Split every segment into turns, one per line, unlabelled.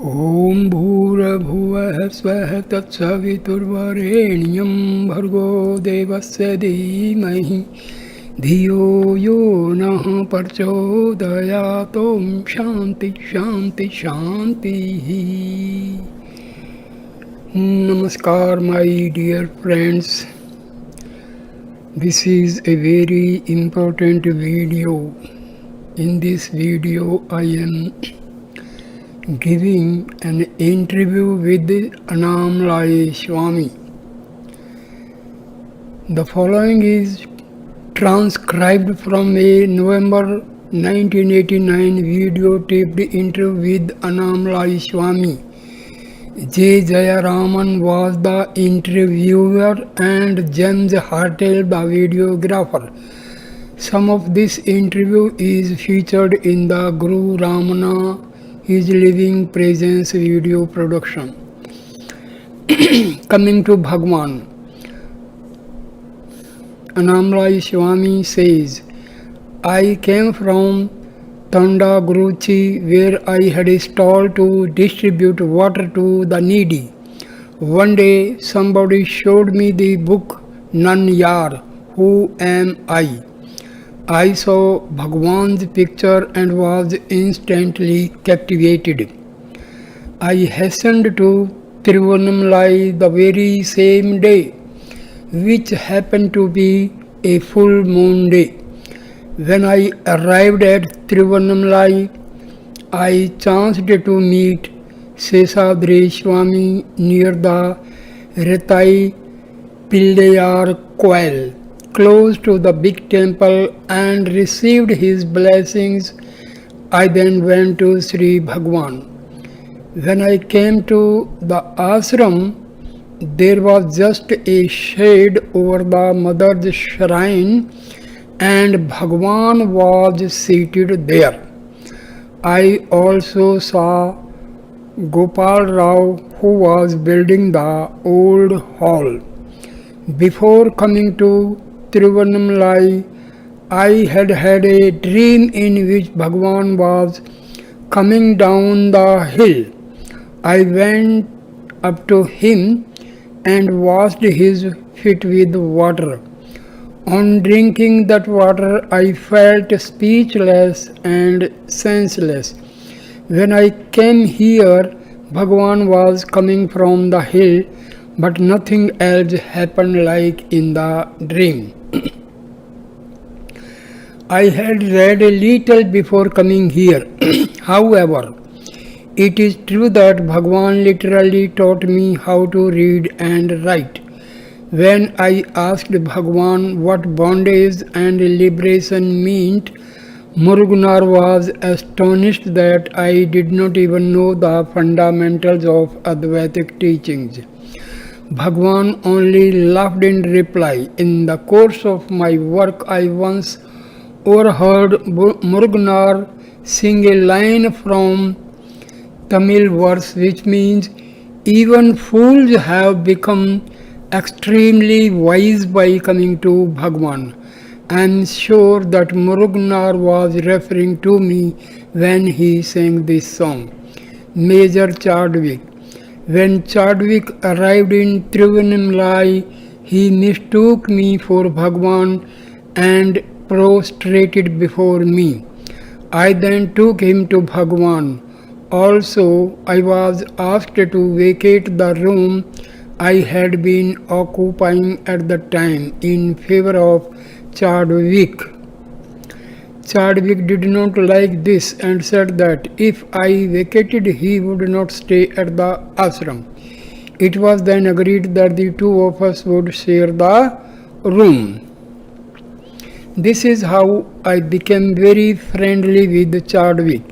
ॐ भूर्भुवः स्वः तत्सवितुर्वरेण्यं भर्गो देवस्य धीमहि धियो यो नः प्रचोदयात्। ॐ शान्ति शान्ति शान्तिः। Namaskar my dear friends. This is a very important video. In this video I am giving an interview with Annamalai Swami. The following is transcribed from a November 1989 videotaped interview with Annamalai Swami. J. Raman was the interviewer and James Hartel the videographer. Some of this interview is featured in the Guru Ramana His Living Presence video production. Coming to Bhagwan, Annamalai Swami says, I came from Tandaguruchi where I had a stall to distribute water to the needy. One day somebody showed me the book Nan Yar, Who Am I? I saw Bhagwan's picture and was instantly captivated. I hastened to Tiruvannamalai the very same day, which happened to be a full moon day. When I arrived at Tiruvannamalai, I chanced to meet Seshadri Swami near the Retai Pillayar coil, close to the big temple, and received his blessings. I then went to Sri Bhagwan. When I came to the ashram, there was just a shade over the mother's shrine and Bhagwan was seated there. I also saw Gopal Rao who was building the old hall. Before coming to Tiruvannamalai, I had had a dream in which Bhagwan was coming down the hill. I went up to him and washed his feet with water. On drinking that water, I felt speechless and senseless. When I came here, Bhagwan was coming from the hill, but nothing else happened like in the dream. I had read a little before coming here. However, it is true that Bhagwan literally taught me how to read and write. When I asked Bhagwan what bondage and liberation meant, Muruganar was astonished that I did not even know the fundamentals of Advaitic teachings. Bhagwan only laughed in reply. In the course of my work, I once overheard Muruganar sing a line from Tamil verse which means, even fools have become extremely wise by coming to Bhagwan. I am sure that Muruganar was referring to me when he sang this song. Major Chadwick. When Chadwick arrived in Tiruvannamalai, he mistook me for Bhagwan and prostrated before me. I then took him to Bhagwan. Also, I was asked to vacate the room I had been occupying at the time in favor of Chadwick. Chadwick did not like this and said that if I vacated, he would not stay at the ashram. It was then agreed that the two of us would share the room. This is how I became very friendly with Chadwick.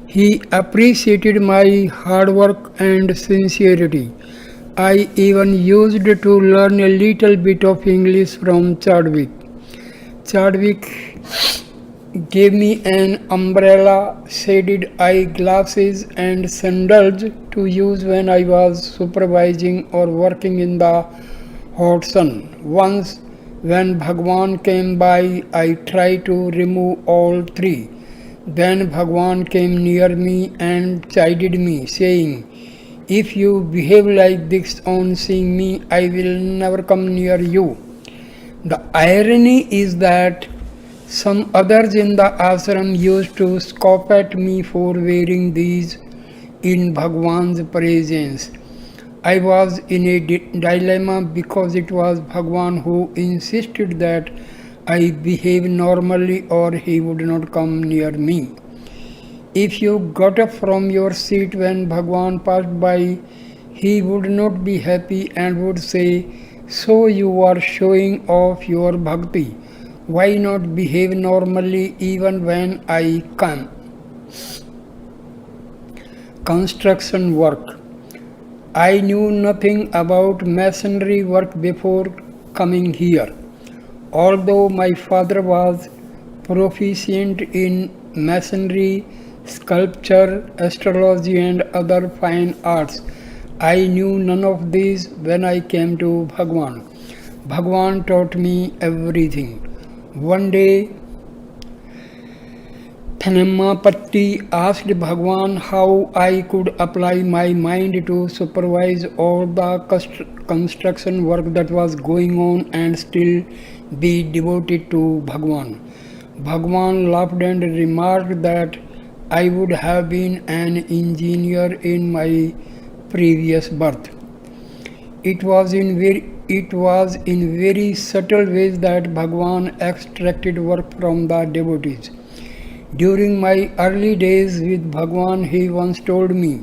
He appreciated my hard work and sincerity. I even used to learn a little bit of English from Chadwick. Chadwick gave me an umbrella, shaded eyeglasses, and sandals to use when I was supervising or working in the hot sun. Once, when Bhagwan came by, I tried to remove all three. Then Bhagwan came near me and chided me, saying, "If you behave like this on seeing me, I will never come near you." The irony is that some others in the ashram used to scoff at me for wearing these in Bhagwan's presence. I was in a dilemma because it was Bhagwan who insisted that I behave normally or he would not come near me. If you got up from your seat when Bhagwan passed by, he would not be happy and would say, "So you are showing off your bhakti. Why not behave normally even when I come?" Construction work. I knew nothing about masonry work before coming here. Although my father was proficient in masonry, sculpture, astrology, and other fine arts, I knew none of these when I came to Bhagwan. Bhagwan taught me everything. One day, Annamalai asked Bhagwan how I could apply my mind to supervise all the construction work that was going on and still be devoted to Bhagwan. Bhagwan laughed and remarked that I would have been an engineer in my previous birth. It was in very subtle ways that Bhagwan extracted work from the devotees. During my early days with Bhagwan, he once told me,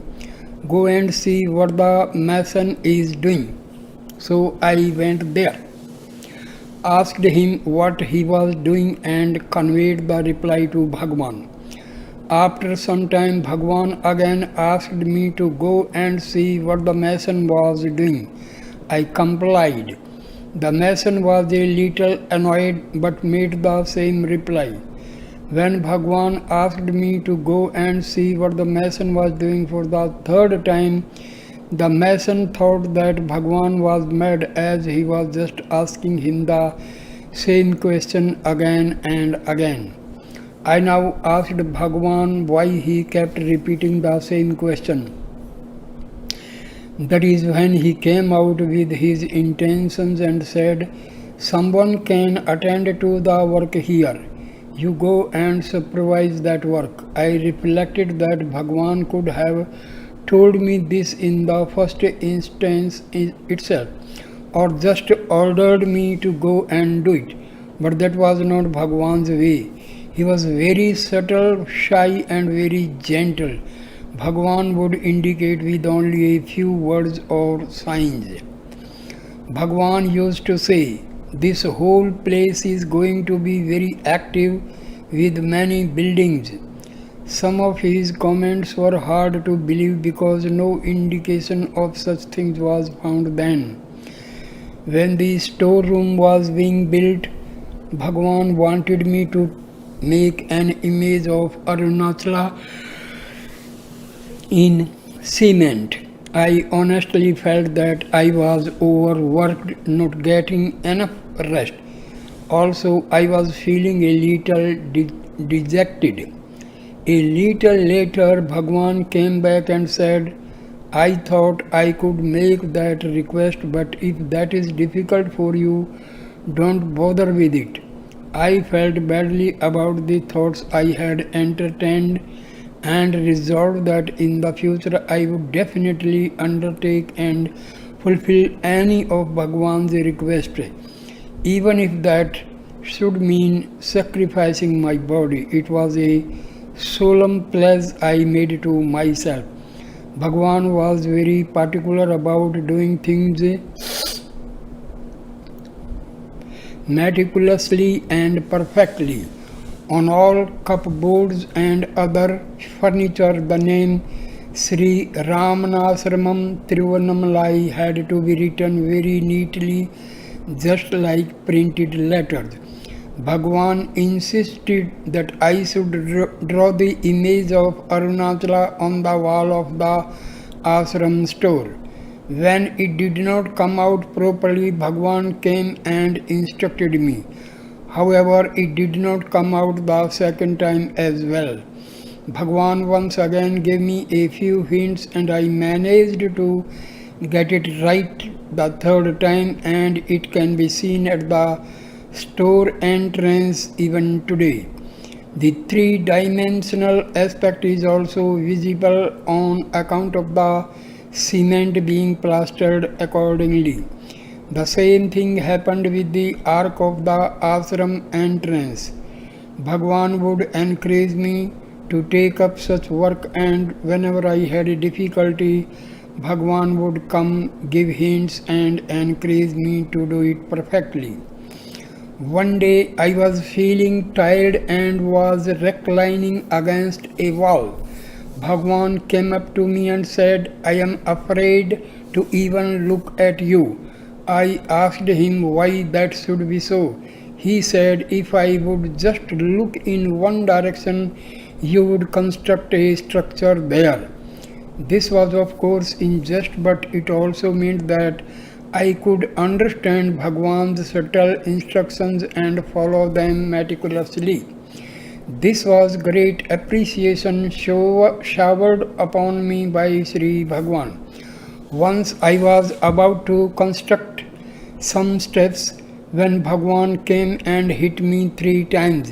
"Go and see what the mason is doing." So I went there, asked him what he was doing, and conveyed the reply to Bhagwan. After some time, Bhagwan again asked me to go and see what the mason was doing. I complied. The mason was a little annoyed but made the same reply. When Bhagwan asked me to go and see what the mason was doing for the third time, the mason thought that Bhagwan was mad as he was just asking him the same question again and again. I now asked Bhagwan why he kept repeating the same question. That is when he came out with his intentions and said, "Someone can attend to the work here. You go and supervise that work." I reflected that Bhagwan could have told me this in the first instance itself, or just ordered me to go and do it. But that was not Bhagwan's way. He was very subtle, shy, and very gentle. Bhagwan would indicate with only a few words or signs. Bhagwan used to say, "This whole place is going to be very active with many buildings." Some of his comments were hard to believe because no indication of such things was found then. When the storeroom was being built, Bhagwan wanted me to make an image of Arunachala in cement. I honestly felt that I was overworked, not getting enough rest. Also, I was feeling a little dejected. A little later, Bhagwan came back and said, "I thought I could make that request, but if that is difficult for you, don't bother with it." I felt badly about the thoughts I had entertained and resolved that in the future I would definitely undertake and fulfill any of Bhagwan's requests, even if that should mean sacrificing my body. It was a solemn pledge I made to myself. Bhagwan was very particular about doing things meticulously and perfectly. On all cupboards and other furniture, the name Sri Ramana Annamalai had to be written very neatly, just like printed letters. Bhagwan insisted that I should draw the image of Arunachala on the wall of the ashram store. When it did not come out properly, Bhagwan came and instructed me. However, it did not come out the second time as well. Bhagwan once again gave me a few hints and I managed to get it right the third time, and it can be seen at the store entrance even today. The three-dimensional aspect is also visible on account of the cement being plastered accordingly. The same thing happened with the arc of the ashram entrance. Bhagwan would encourage me to take up such work, and whenever I had a difficulty, Bhagwan would come, give hints, and encourage me to do it perfectly. One day I was feeling tired and was reclining against a wall. Bhagwan came up to me and said, "I am afraid to even look at you." I asked him why that should be so. He said, "If I would just look in one direction, you would construct a structure there." This was of course in jest, but it also meant that I could understand Bhagwan's subtle instructions and follow them meticulously. This was great appreciation showered upon me by Sri Bhagwan. Once I was about to construct some steps when Bhagwan came and hit me 3 times.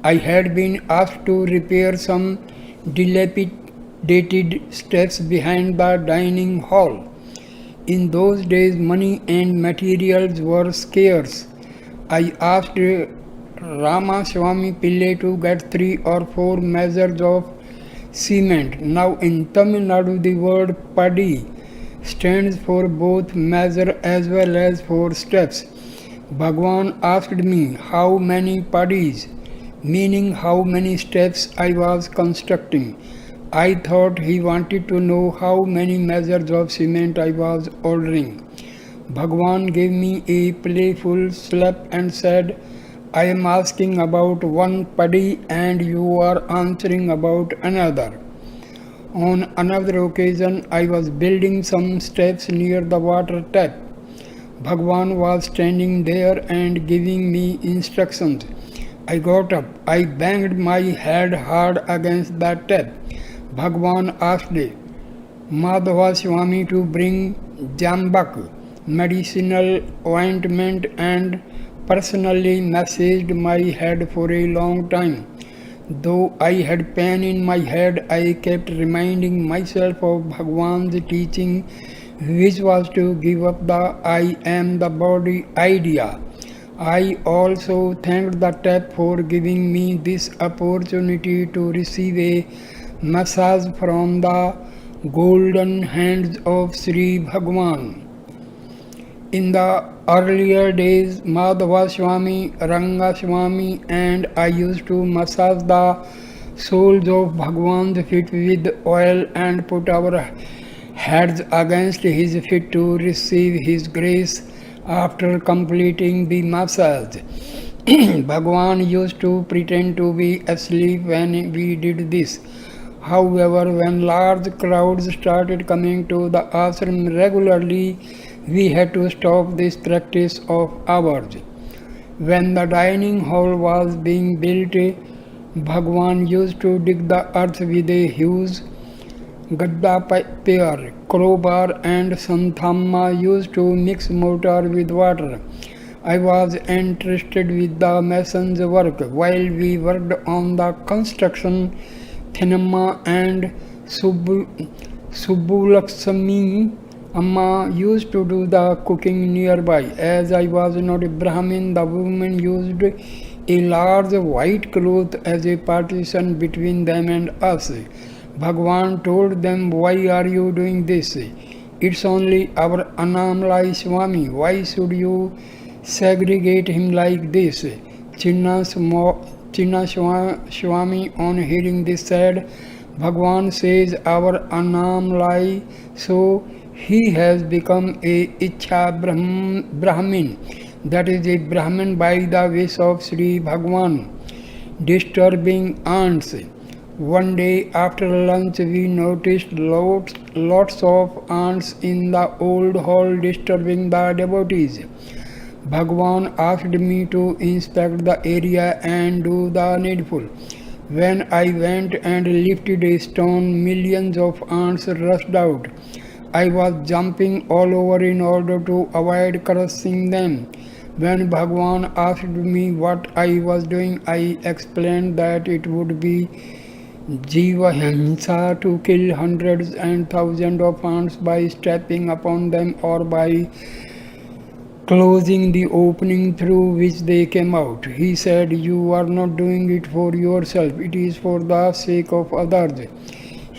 I had been asked to repair some dilapidated steps behind the dining hall. In those days, money and materials were scarce. I asked Rama Swami Pillai to get 3 or 4 measures of cement. Now in Tamil Nadu, the word padi stands for both measure as well as for steps. Bhagwan asked me how many padis, meaning how many steps I was constructing. I thought he wanted to know how many measures of cement I was ordering. Bhagwan gave me a playful slap and said, "I am asking about one padi and you are answering about another." On another occasion, I was building some steps near the water tap. Bhagwan was standing there and giving me instructions. I got up. I banged my head hard against the tap. Bhagwan asked Madhava Swami to bring jambak, medicinal ointment, and personally massaged my head for a long time. Though I had pain in my head, I kept reminding myself of Bhagwan's teaching, which was to give up the I am the body idea. I also thanked the tap for giving me this opportunity to receive a massage from the golden hands of Sri Bhagwan. In the earlier days, Madhava Swami, Ranga Swami, and I used to massage the soles of Bhagwan's feet with oil and put our heads against his feet to receive his grace after completing the massage. Bhagwan used to pretend to be asleep when we did this. However, when large crowds started coming to the ashram regularly, we had to stop this practice of ours. When the dining hall was being built, Bhagwan used to dig the earth with a huge gadda pair, crowbar, and Santhamma used to mix mortar with water. I was entrusted with the mason's work. While we worked on the construction, Thinamma and Subbulaksami Amma used to do the cooking nearby. As I was not a Brahmin, the women used a large white cloth as a partition between them and us. Bhagwan told them, "Why are you doing this? It's only our Annamalai Swami. Why should you segregate him like this?" Chinna Swami, on hearing this, said, "Bhagwan says our Annamalai, so he has become a Ichha Brahmin, that is a Brahmin by the wish of Sri Bhagwan." Disturbing ants. One day after lunch, we noticed lots of ants in the old hall disturbing the devotees. Bhagwan asked me to inspect the area and do the needful. When I went and lifted a stone, millions of ants rushed out. I was jumping all over in order to avoid crushing them. When Bhagwan asked me what I was doing, I explained that it would be Jiva Himsa to kill hundreds and thousands of ants by stepping upon them or by closing the opening through which they came out. He said, "You are not doing it for yourself, it is for the sake of others."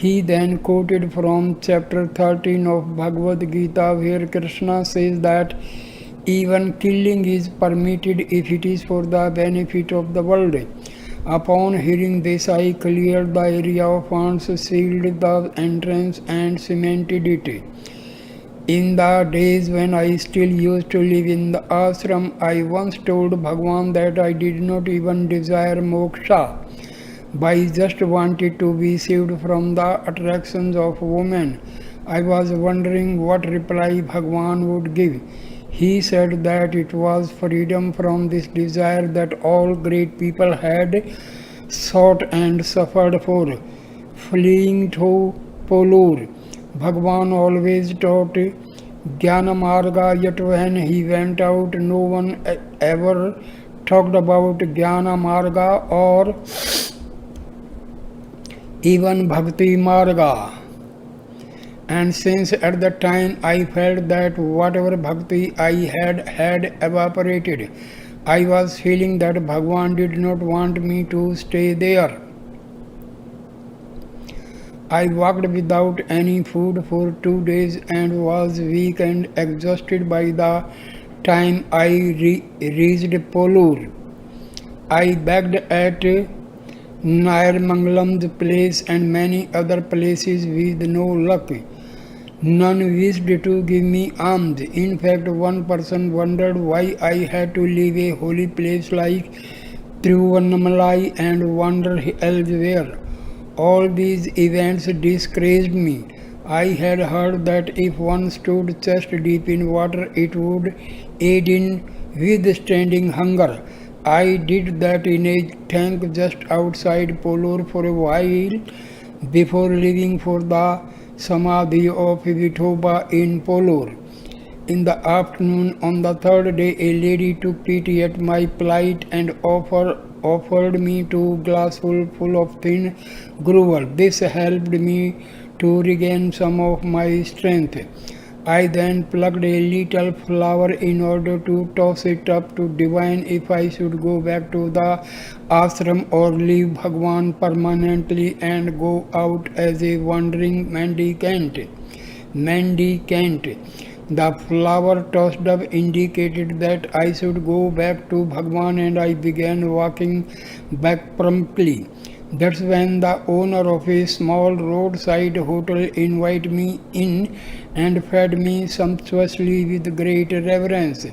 He then quoted from chapter 13 of Bhagavad Gita, where Krishna says that even killing is permitted if it is for the benefit of the world. Upon hearing this, I cleared the area of ants, sealed the entrance, and cemented it. In the days when I still used to live in the ashram, I once told Bhagwan that I did not even desire moksha, but I just wanted to be saved from the attractions of women. I was wondering what reply Bhagwan would give. He said that it was freedom from this desire that all great people had sought and suffered for, fleeing to Polur. Bhagwan always taught Jnana Marga, yet when he went out, no one ever talked about Jnana Marga or even Bhakti Marga. And since at the time I felt that whatever bhakti I had evaporated, I was feeling that Bhagwan did not want me to stay there. I walked without any food for 2 days and was weak and exhausted by the time I reached Polur. I begged at Nairmangalam's place and many other places with no luck. None wished to give me alms. In fact, one person wondered why I had to leave a holy place like Annamalai and wander elsewhere. All these events disgraced me. I had heard that if one stood chest deep in water, it would aid in withstanding hunger. I did that in a tank just outside Polur for a while before leaving for the Samadhi of Vithoba in Polur. In the afternoon on the third day, a lady took pity at my plight and offered me 2 glassfuls full of thin gruel. This helped me to regain some of my strength. I then plucked a little flower in order to toss it up to divine if I should go back to the ashram or leave Bhagwan permanently and go out as a wandering mendicant. The flower tossed up indicated that I should go back to Bhagwan, and I began walking back promptly. That's when the owner of a small roadside hotel invited me in and fed me sumptuously with great reverence.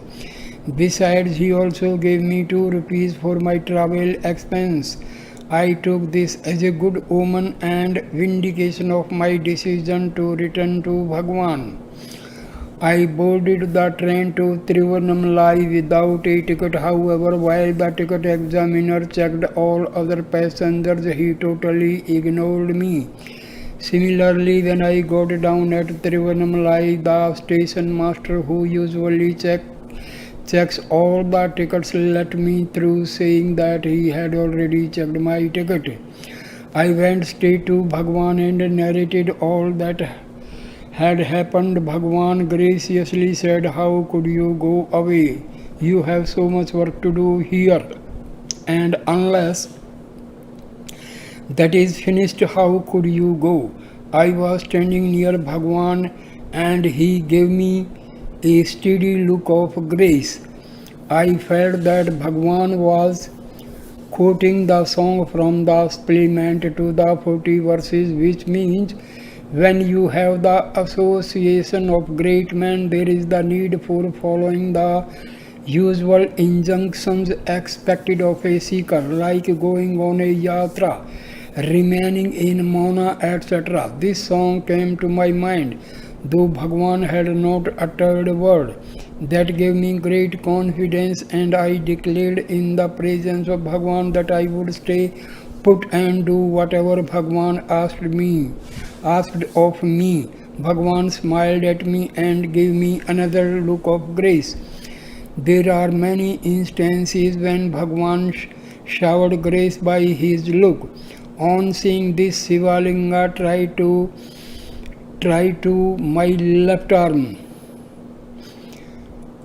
Besides, he also gave me 2 rupees for my travel expense. I took this as a good omen and vindication of my decision to return to Bhagwan. I boarded the train to Tiruvannamalai without a ticket. However, while the ticket examiner checked all other passengers, he totally ignored me. Similarly, when I got down at Tiruvannamalai, the station master, who usually checks all the tickets, let me through, saying that he had already checked my ticket. I went straight to Bhagwan and narrated all that had happened. Bhagwan graciously said, "How could you go away? You have so much work to do here, and unless that is finished, how could you go?" I was standing near Bhagwan and he gave me a steady look of grace. I felt that Bhagwan was quoting the song from the supplement to the 40 verses, which means when you have the association of great men, there is the need for following the usual injunctions expected of a seeker, like going on a yatra, remaining in Mauna, etc. This song came to my mind, though Bhagwan had not uttered a word. That gave me great confidence, and I declared in the presence of Bhagwan that I would stay put and do whatever Bhagwan asked of me. Bhagwan smiled at me and gave me another look of grace. There are many instances when Bhagwan showered grace by his look. On seeing this, Shivalinga to my left arm.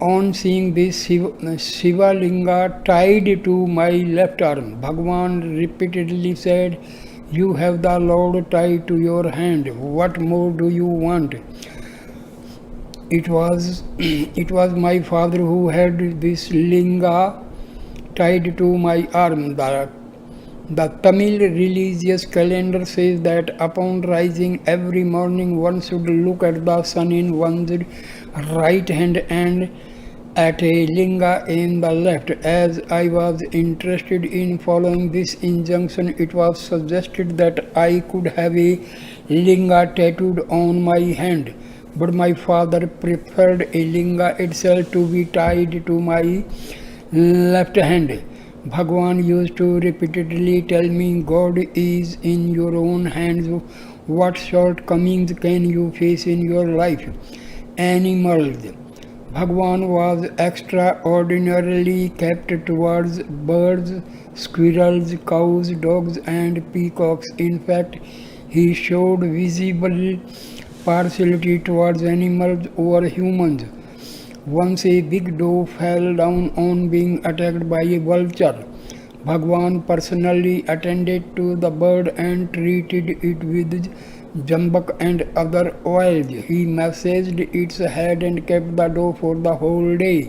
On seeing this, Shivalinga tied to my left arm. Bhagwan repeatedly said, "You have the Lord tied to your hand. What more do you want?" It was my father who had this linga tied to my arm. The Tamil religious calendar says that upon rising every morning one should look at the sun in one's right hand and at a linga in the left. As I was interested in following this injunction, it was suggested that I could have a linga tattooed on my hand. But my father preferred a linga itself to be tied to my left hand. Bhagwan used to repeatedly tell me, "God is in your own hands. What shortcomings can you face in your life?" Animals. Bhagwan was extraordinarily kept towards birds, squirrels, cows, dogs, and peacocks. In fact, he showed visible partiality towards animals over humans. Once a big doe fell down on being attacked by a vulture. Bhagwan personally attended to the bird and treated it with jambak and other oils. He massaged its head and kept the doe for the whole day.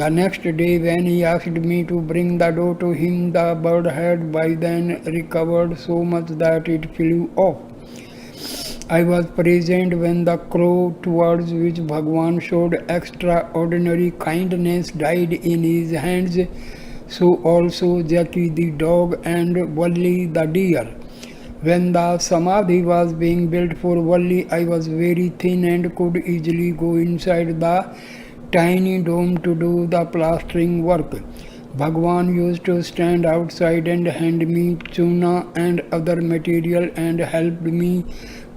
The next day, when he asked me to bring the doe to him, the bird had by then recovered so much that it flew off. I was present when the crow, towards which Bhagwan showed extraordinary kindness, died in his hands. So also Jackie the dog and Valli the deer. When the Samadhi was being built for Valli, I was very thin and could easily go inside the tiny dome to do the plastering work. Bhagwan used to stand outside and hand me chuna and other material and helped me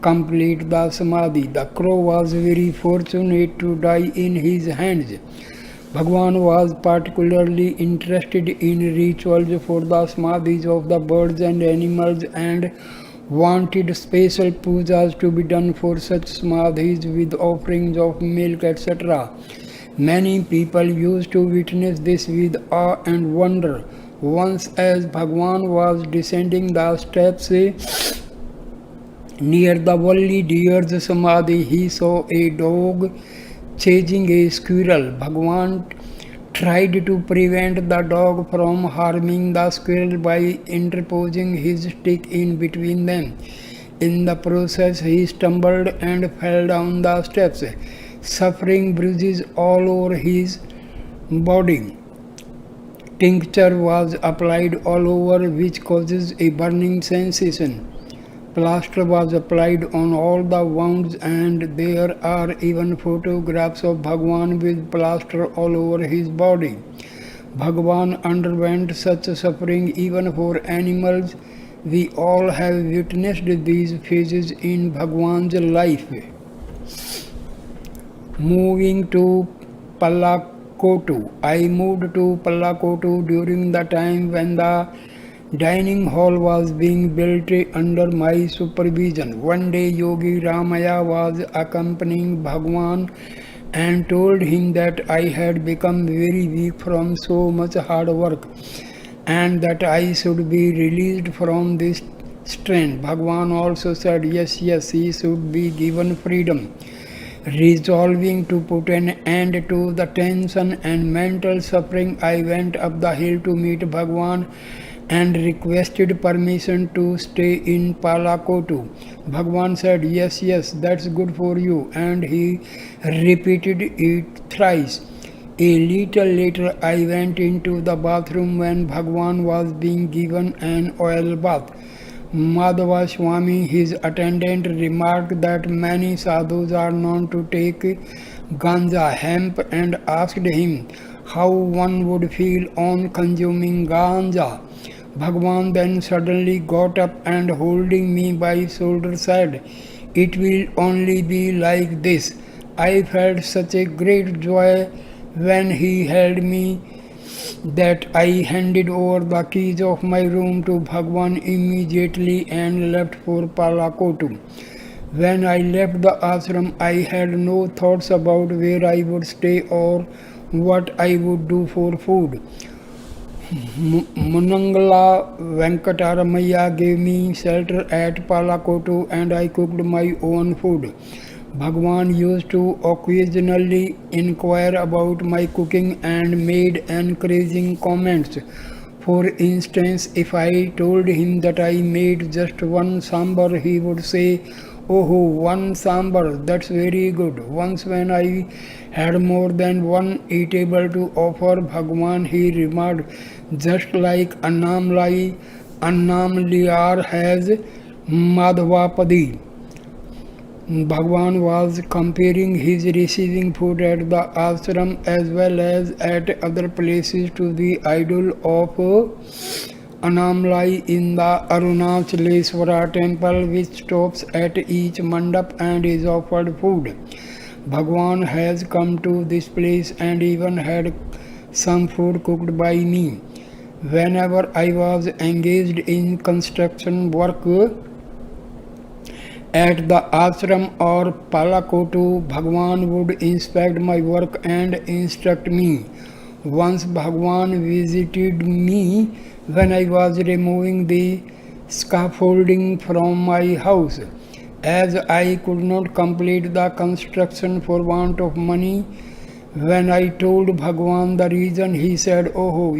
complete the Samadhi. The crow was very fortunate to die in his hands. Bhagwan was particularly interested in rituals for the Samadhis of the birds and animals and wanted special pujas to be done for such Samadhis with offerings of milk, etc. Many people used to witness this with awe and wonder. Once, as Bhagwan was descending the steps near the Valli deer's Samadhi, he saw a dog chasing a squirrel. Bhagwan tried to prevent the dog from harming the squirrel by interposing his stick in between them. In the process, he stumbled and fell down the steps, suffering bruises all over his body. Tincture was applied all over, which causes a burning sensation. Plaster was applied on all the wounds, and there are even photographs of Bhagwan with plaster all over his body. Bhagwan underwent such suffering even for animals. We all have witnessed these phases in Bhagwan's life. Moving to Palakotu. I moved to Palakotu during the time when the dining hall was being built under my supervision. One day Yogi Ramaya was accompanying Bhagwan and told him that I had become very weak from so much hard work and that I should be released from this strain. Bhagwan also said yes, he should be given freedom. Resolving to put an end to the tension and mental suffering, I went up the hill to meet Bhagwan and requested permission to stay in Palakotu. Bhagwan said, yes, that's good for you, and he repeated it thrice. A little later, I went into the bathroom when Bhagwan was being given an oil bath. Madhava Swami, his attendant, remarked that many sadhus are known to take ganja, hemp, and asked him how one would feel on consuming ganja. Bhagwan then suddenly got up and holding me by shoulder said, "It will only be like this." I felt such a great joy when he held me that I handed over the keys of my room to Bhagwan immediately and left for Palakotu. When I left the ashram, I had no thoughts about where I would stay or what I would do for food. Munangala Venkataramaya gave me shelter at Palakotu and I cooked my own food. Bhagwan used to occasionally inquire about my cooking and made encouraging comments. For instance, if I told him that I made just one sambar, he would say, "Oh, one sambar, that's very good." Once, when I had more than one eatable to offer Bhagwan, he remarked, "Just like Annamalai, Annamalai has Madhvapadi." Bhagwan was comparing his receiving food at the ashram as well as at other places to the idol of Annamalai in the Arunachaleswara temple, which stops at each mandap and is offered food. Bhagwan has come to this place and even had some food cooked by me. Whenever I was engaged in construction work at the ashram or Palakotu, Bhagwan would inspect my work and instruct me. Once Bhagwan visited me when I was removing the scaffolding from my house. As I could not complete the construction for want of money, when I told Bhagwan the reason, he said, "Oh,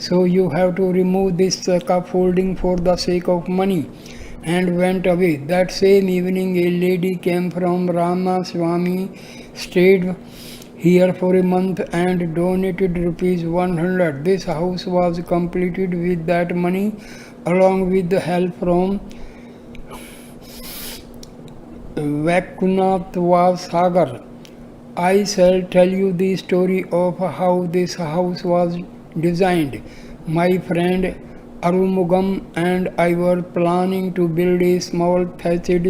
so you have to remove this scaffolding for the sake of money," and went away. That same evening, a lady came from Ramana. Swami stayed here for a month and donated rupees 100. This house was completed with that money, along with the help from Vaikunath Sagar. I shall tell you the story of how this house was designed. My friend Arumugam and I were planning to build a small thatched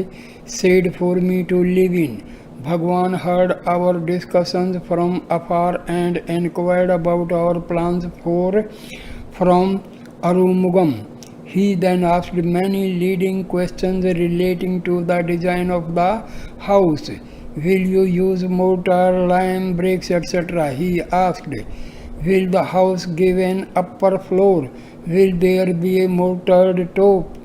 shed for me to live in. Bhagwan heard our discussions from afar and inquired about our plans from Arumugam. He then asked many leading questions relating to the design of the house. "Will you use mortar, lime, bricks, etc.?" he asked. "Will the house give an upper floor? Will there be a mortared top?"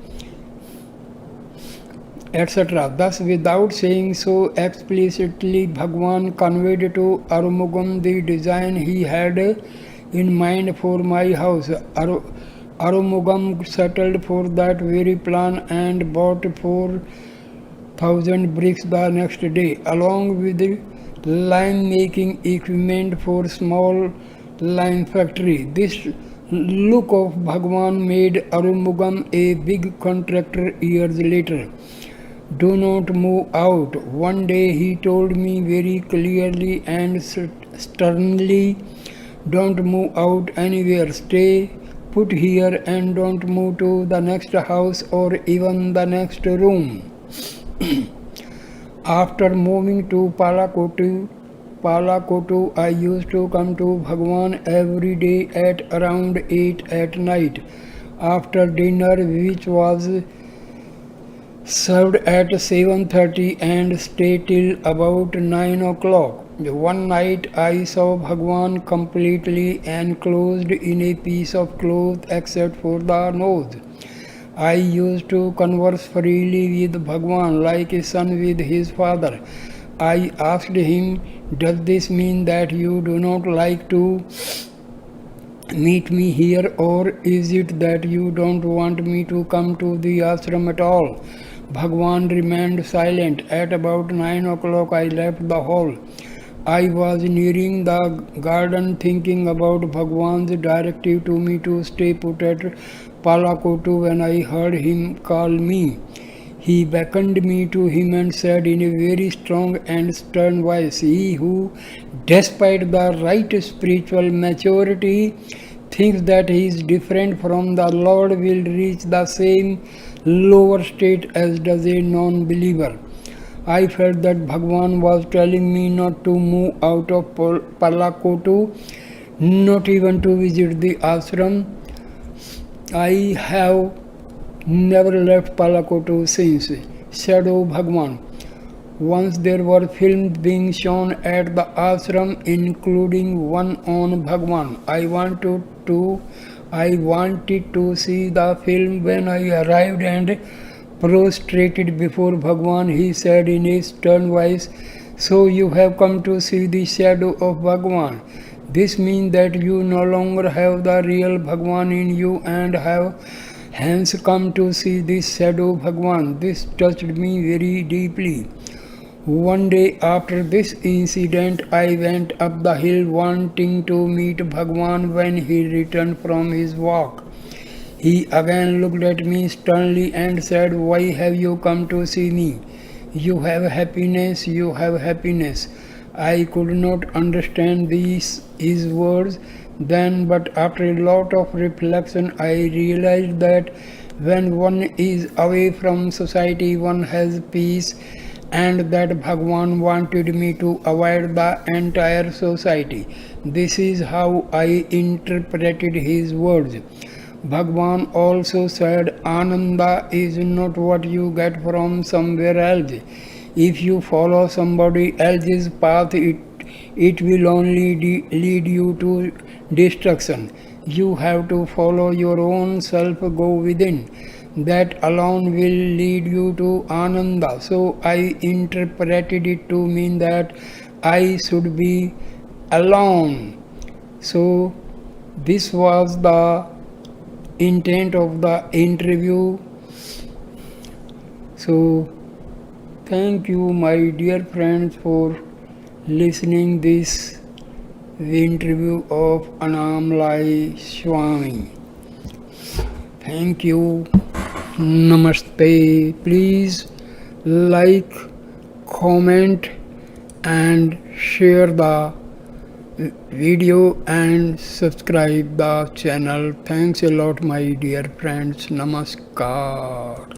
etc. Thus, without saying so explicitly, Bhagwan conveyed to Arumugam the design he had in mind for my house. Arumugam settled for that very plan and bought 4,000 bricks the next day, along with lime making equipment for small lime factory. This look of Bhagwan made Arumugam a big contractor years later. "Do not move out," one day he told me very clearly and sternly. "Don't move out anywhere. Stay put here and don't move to the next house or even the next room." After moving to Palakotu, I used to come to Bhagwan every day at around 8 at night. After dinner, which was served at 7:30 and stay till about 9 o'clock. One night I saw Bhagwan completely enclosed in a piece of cloth except for the nose. I used to converse freely with Bhagwan like a son with his father. I asked him, "Does this mean that you do not like to meet me here, or is it that you don't want me to come to the ashram at all?" Bhagwan remained silent. At about 9 o'clock I left the hall. I was nearing the garden thinking about Bhagwan's directive to me to stay put at Palakotu when I heard him call me. He beckoned me to him and said in a very strong and stern voice, "He who, despite the right spiritual maturity, thinks that he is different from the Lord will reach the same lower state as does a non-believer. I felt that Bhagwan was telling me not to move out of Palakotu, not even to visit the ashram. I have never left Palakotu since. Shadow Bhagwan. Once there were films being shown at the ashram, including one on Bhagwan. I wanted to see the film. When I arrived and prostrated before Bhagwan, he said in his stern voice, "So you have come to see the shadow of Bhagwan. This means that you no longer have the real Bhagwan in you and have hence come to see this shadow Bhagwan." This touched me very deeply. One day after this incident, I went up the hill wanting to meet Bhagwan. When he returned from his walk, he again looked at me sternly and said, "Why have you come to see me? You have happiness, you have happiness." I could not understand his words then, but after a lot of reflection, I realized that when one is away from society, one has peace, and that Bhagwan wanted me to avoid the entire society. This is how I interpreted his words. Bhagwan also said, "Ananda is not what you get from somewhere else. If you follow somebody else's path, it will only lead you to destruction. You have to follow your own self, go within. That alone will lead you to Ananda." So I interpreted it to mean that I should be alone. So this was the intent of the interview. So thank you, my dear friends, for listening this interview of Annamalai Swami. Thank you. Namaste. Please like, comment and share the video and subscribe the channel. Thanks a lot, my dear friends. Namaskar.